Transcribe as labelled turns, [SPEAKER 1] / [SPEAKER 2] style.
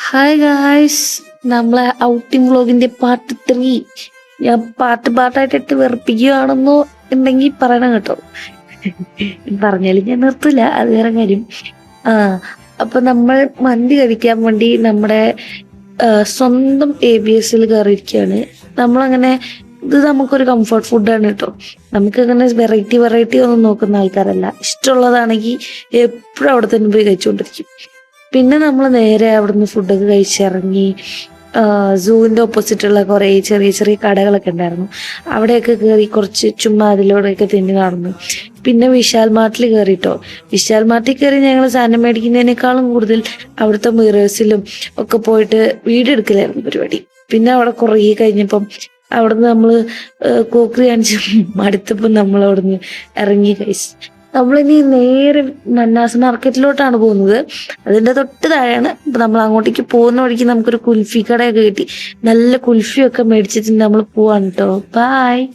[SPEAKER 1] Hi guys, നമ്മളെ outing വ്ലോഗിന്റെ part 3 ഞാൻ പാർട്ടായിട്ടിട്ട് വെറുപ്പിക്കുകയാണെന്നോ ഉണ്ടെങ്കിൽ പറയണം കേട്ടോ. പറഞ്ഞാലും ഞാൻ നിർത്തില്ല, അത് വേറെ കാര്യം. ആ അപ്പൊ നമ്മൾ മന്തി കഴിക്കാൻ വേണ്ടി നമ്മുടെ സ്വന്തം ABSൽ കയറിയിരിക്കുകയാണ്. നമ്മളങ്ങനെ ഇത് നമുക്കൊരു കംഫർട്ട് ഫുഡാണ് കേട്ടോ. നമുക്കങ്ങനെ വെറൈറ്റി ഒന്നും നോക്കുന്ന ആൾക്കാരല്ല. ഇഷ്ടമുള്ളതാണെങ്കിൽ എപ്പോഴും അവിടെ തന്നെ പോയി കഴിച്ചുകൊണ്ടിരിക്കും. പിന്നെ നമ്മൾ നേരെ അവിടുന്ന് ഫുഡൊക്കെ കഴിച്ചിറങ്ങി. സൂവിൻ്റെ ഓപ്പോസിറ്റുള്ള കുറേ ചെറിയ ചെറിയ കടകളൊക്കെ ഉണ്ടായിരുന്നു. അവിടെയൊക്കെ കയറി കുറച്ച് ചുമ്മാ അതിലൂടെയൊക്കെ തിന്നി നടന്നു. പിന്നെ വിശാൽ മാർട്ടിൽ കയറിട്ടോ. വിശാൽ മാർട്ടിൽ കയറി ഞങ്ങൾ സാധനം മേടിക്കുന്നതിനേക്കാളും കൂടുതൽ അവിടുത്തെ മിറേഴ്സിലും ഒക്കെ പോയിട്ട് വീഡിയോ എടുക്കലായിരുന്നു പരിപാടി. പിന്നെ അവിടെ കുറേ കഴിഞ്ഞപ്പം അവിടുന്ന് നമ്മൾ കോക്രി കാണിച്ച് മടുത്തപ്പം നമ്മൾ അവിടുന്ന് ഇറങ്ങി കഴിച്ചു. നമ്മളിനി നേരെ മന്നാസ് മാർക്കറ്റിലോട്ടാണ് പോകുന്നത്. അതിൻ്റെ തൊട്ട് താഴെയാണ്. ഇപ്പം നമ്മൾ അങ്ങോട്ടേക്ക് പോകുന്ന വഴിക്ക് നമുക്കൊരു കുൽഫി കടയൊക്കെ കിട്ടി. നല്ല കുൽഫിയൊക്കെ മേടിച്ചിട്ട് നമ്മൾ പോവാണ് കേട്ടോ. ബായ്.